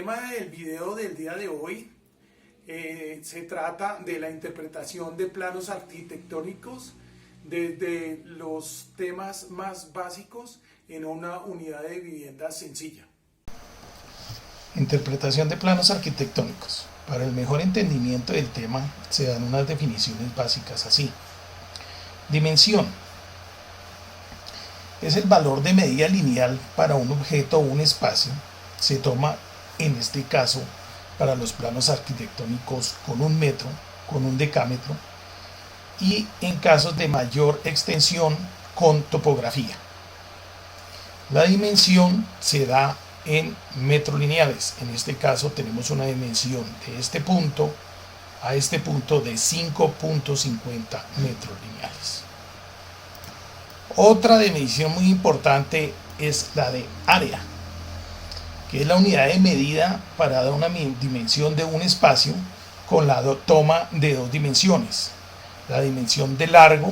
tema del video del día de hoy se trata de la interpretación de planos arquitectónicos desde los temas más básicos en una unidad de vivienda sencilla. Interpretación de planos arquitectónicos. Para el mejor entendimiento del tema se dan unas definiciones básicas así. Dimensión. Es el valor de medida lineal para un objeto o un espacio. Se toma en este caso para los planos arquitectónicos con un metro, con un decámetro, y en casos de mayor extensión con topografía. La dimensión se da en metros lineales. En este caso tenemos una dimensión de este punto a este punto de 5.50 metros lineales. Otra dimensión muy importante es la de área, que es la unidad de medida para dar una dimensión de un espacio con la toma de dos dimensiones: la dimensión de largo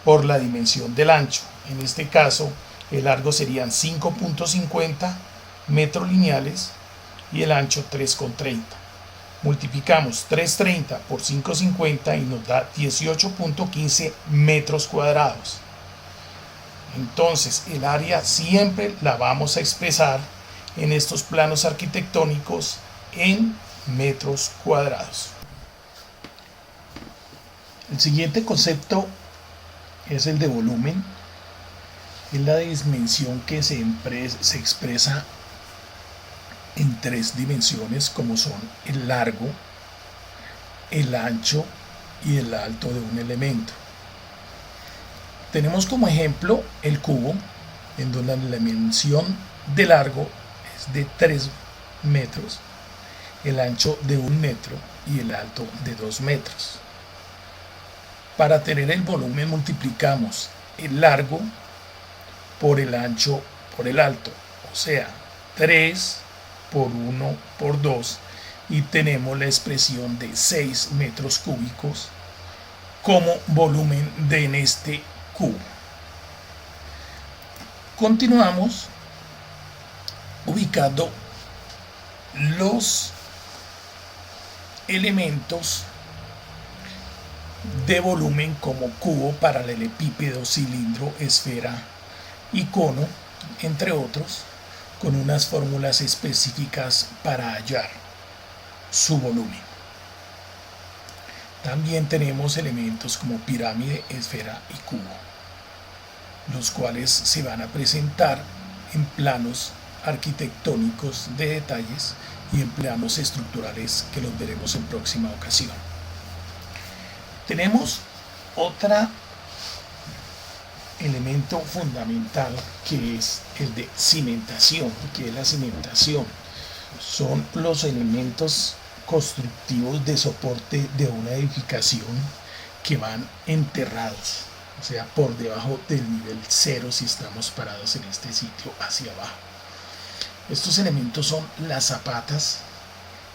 por la dimensión del ancho. En este caso el largo serían 5.50 metros lineales y el ancho 3,30. Multiplicamos 330 por 550 y nos da 18.15 metros cuadrados. Entonces el área siempre la vamos a expresar en estos planos arquitectónicos en metros cuadrados. El siguiente concepto es el de volumen. Es la dimensión que se expresa en tres dimensiones, como son el largo, el ancho y el alto de un elemento. Tenemos como ejemplo el cubo, en donde la dimensión de largo es de 3 metros, el ancho de 1 metro y el alto de 2 metros. Para tener el volumen multiplicamos el largo por el ancho por el alto, o sea, 3 por 1 por 2, y tenemos la expresión de 6 metros cúbicos como volumen en este cubo. Continuamos ubicando los elementos de volumen como cubo, paralelepípedo, cilindro, esfera y cono, entre otros, con unas fórmulas específicas para hallar su volumen. También tenemos elementos como pirámide, esfera y cubo, los cuales se van a presentar en planos arquitectónicos de detalles y en planos estructurales que los veremos en próxima ocasión. Tenemos otro elemento fundamental, que es el de cimentación. ¿Qué es la cimentación? Son los elementos constructivos de soporte de una edificación que van enterrados, o sea, por debajo del nivel cero si estamos parados en este sitio hacia abajo. Estos elementos son las zapatas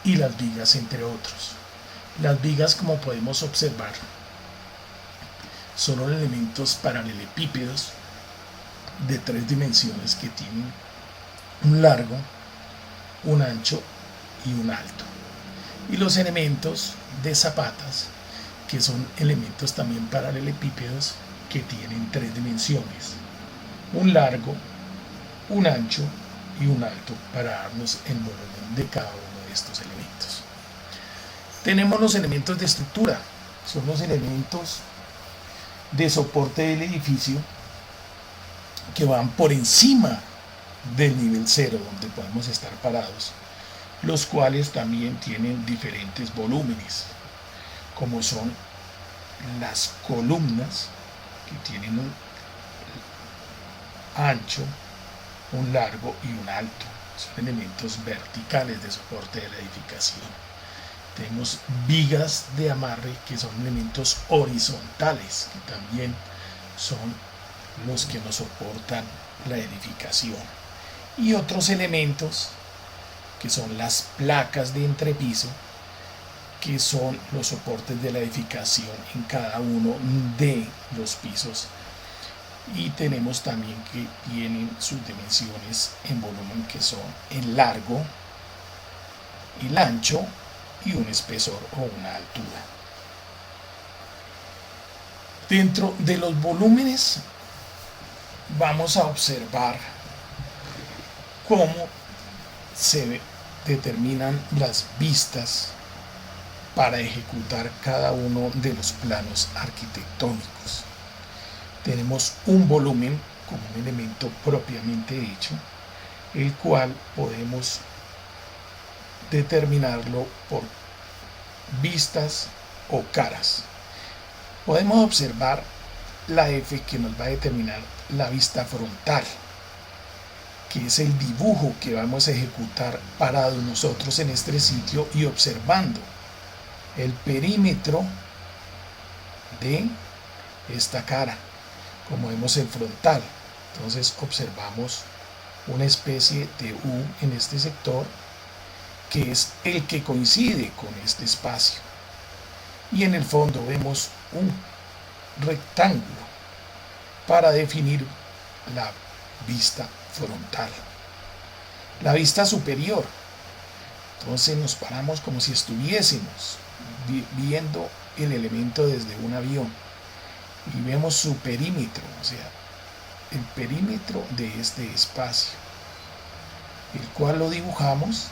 y las vigas, entre otros. Las vigas, como podemos observar, son elementos paralelepípedos de 3 dimensiones que tienen un largo, un ancho y un alto. Y los elementos de zapatas, que son elementos también paralelepípedos que tienen 3 dimensiones: un largo, un ancho y un alto, para darnos el volumen de cada uno de estos elementos. Tenemos los elementos de estructura. Son los elementos de soporte del edificio que van por encima del nivel cero donde podemos estar parados, los cuales también tienen diferentes volúmenes, como son las columnas, que tienen un ancho, un largo y un alto. Son elementos verticales de soporte de la edificación. Tenemos vigas de amarre, que son elementos horizontales, que también son los que nos soportan la edificación. Y otros elementos, que son las placas de entrepiso, que son los soportes de la edificación en cada uno de los pisos. Y tenemos también que tienen sus dimensiones en volumen, que son el largo, el ancho y un espesor o una altura. Dentro de los volúmenes vamos a observar cómo se determinan las vistas para ejecutar cada uno de los planos arquitectónicos. Tenemos un volumen como un elemento propiamente dicho, el cual podemos determinarlo por vistas o caras. Podemos observar la F, que nos va a determinar la vista frontal, que es el dibujo que vamos a ejecutar parados nosotros en este sitio y observando el perímetro de esta cara, como vemos el frontal. Entonces observamos una especie de U en este sector, que es el que coincide con este espacio, y en el fondo vemos un rectángulo para definir la vista frontal. La vista superior, entonces nos paramos como si estuviésemos viendo el elemento desde un avión y vemos su perímetro, o sea, el perímetro de este espacio, el cual lo dibujamos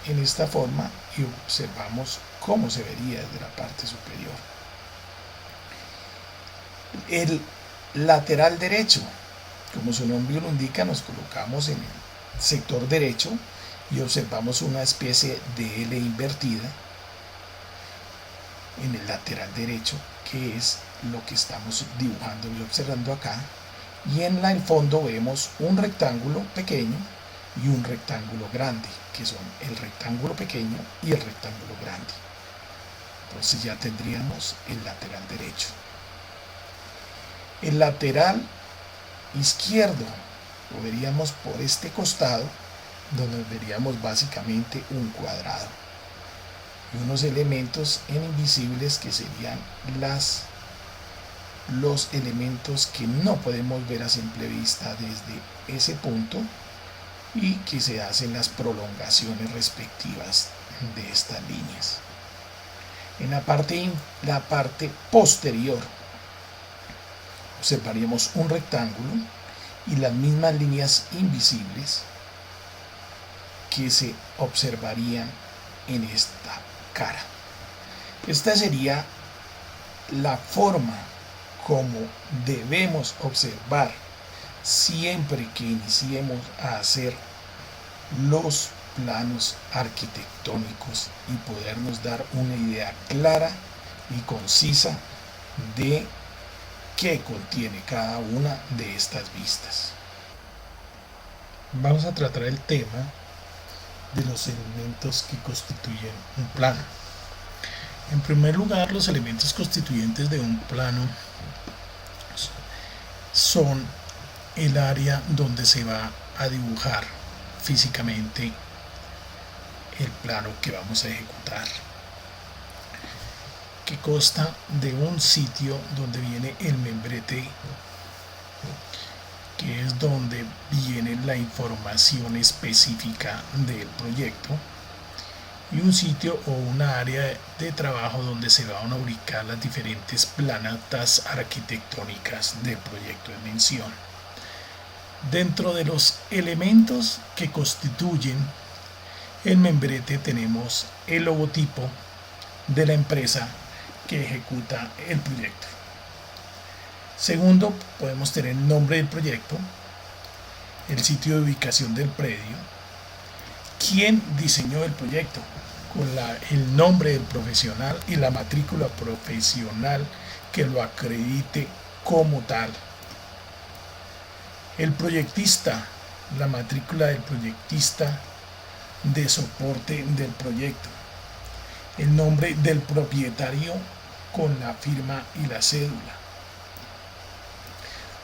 en esta forma y observamos cómo se vería desde la parte superior. El lateral derecho, como su nombre lo indica, nos colocamos en el sector derecho y observamos una especie de L invertida en el lateral derecho, que es lo que estamos dibujando y observando acá, y en el fondo vemos un rectángulo pequeño y un rectángulo grande, que son el rectángulo pequeño y el rectángulo grande. Entonces ya tendríamos el lateral derecho. El lateral izquierdo lo veríamos por este costado, donde veríamos básicamente un cuadrado y unos elementos en invisibles que serían los elementos que no podemos ver a simple vista desde ese punto y que se hacen las prolongaciones respectivas de estas líneas. En la parte posterior observaríamos un rectángulo y las mismas líneas invisibles que se observarían en esta cara. Esta sería la forma como debemos observar siempre que iniciemos a hacer los planos arquitectónicos y podernos dar una idea clara y concisa de qué contiene cada una de estas vistas. Vamos a tratar el tema de los elementos que constituyen un plano. En primer lugar, los elementos constituyentes de un plano son el área donde se va a dibujar físicamente el plano que vamos a ejecutar, que consta de un sitio donde viene el membrete, que es donde viene la información específica del proyecto, y un sitio o una área de trabajo donde se van a ubicar las diferentes planetas arquitectónicas del proyecto en mención. Dentro de los elementos que constituyen el membrete tenemos el logotipo de la empresa que ejecuta el proyecto. Segundo, podemos tener el nombre del proyecto, el sitio de ubicación del predio, quién diseñó el proyecto, con el nombre del profesional y la matrícula profesional que lo acredite como tal. El proyectista, la matrícula del proyectista de soporte del proyecto, el nombre del propietario con la firma y la cédula,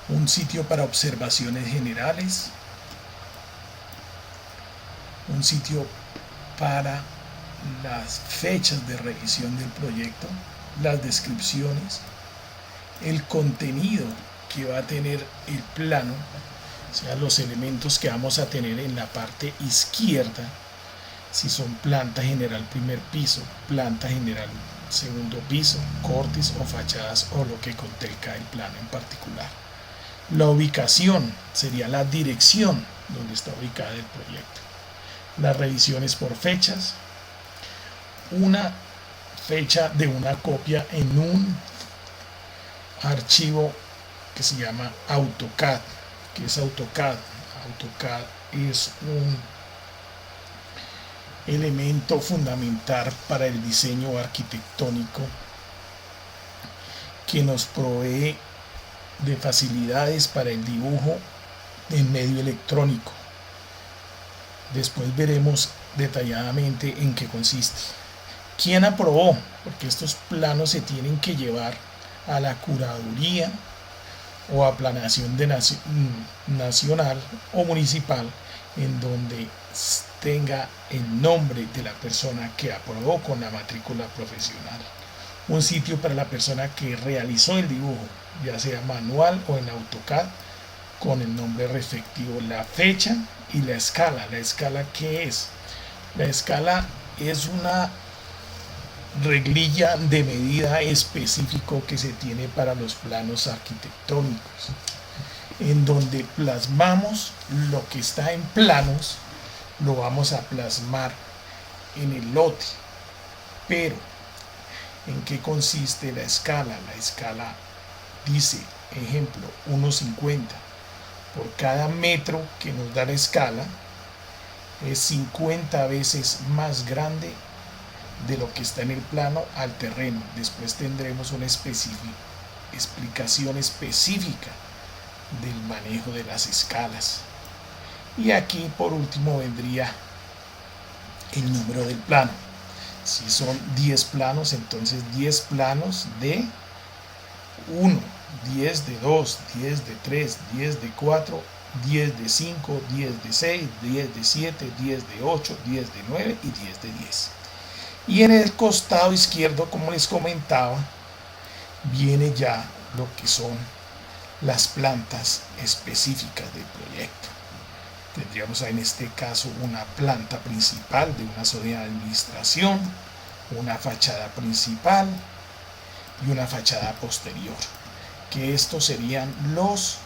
un sitio para observaciones generales, un sitio para las fechas de revisión del proyecto, las descripciones, el contenido que va a tener el plano, o sea, los elementos que vamos a tener en la parte izquierda, si son planta general primer piso, planta general segundo piso, cortis o fachadas o lo que contenga el plano en particular. La ubicación sería la dirección donde está ubicada el proyecto. Las revisiones por fechas, una fecha de una copia en un archivo que se llama AutoCAD. ¿Qué es AutoCAD? AutoCAD es un elemento fundamental para el diseño arquitectónico que nos provee de facilidades para el dibujo en medio electrónico. Después veremos detalladamente en qué consiste. ¿Quién aprobó? Porque estos planos se tienen que llevar a la curaduría o a planeación de nacional o municipal, en donde tenga el nombre de la persona que aprobó con la matrícula profesional. Un sitio para la persona que realizó el dibujo, ya sea manual o en AutoCAD, con el nombre respectivo, la fecha y la escala. ¿La escala qué es? La escala es una reglilla de medida específico que se tiene para los planos arquitectónicos, en donde plasmamos lo que está en planos, lo vamos a plasmar en el lote. Pero ¿en qué consiste la escala? La escala dice, ejemplo, 1,50. Por cada metro que nos da la escala es 50 veces más grande de lo que está en el plano al terreno. Después tendremos una explicación específica del manejo de las escalas. Y aquí por último vendría el número del plano. Si son 10 planos, entonces 10 planos de 1, 10 de 2, 10 de 3, 10 de 4, 10 de 5, 10 de 6, 10 de 7, 10 de 8, 10 de 9 y 10 de 10. Y en el costado izquierdo, como les comentaba, viene ya lo que son las plantas específicas del proyecto. Tendríamos en este caso una planta principal de una zona de administración, una fachada principal y una fachada posterior, que estos serían los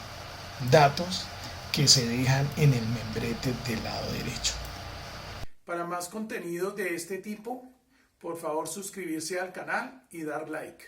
datos que se dejan en el membrete del lado derecho. Para más contenido de este tipo, por favor suscribirse al canal y dar like.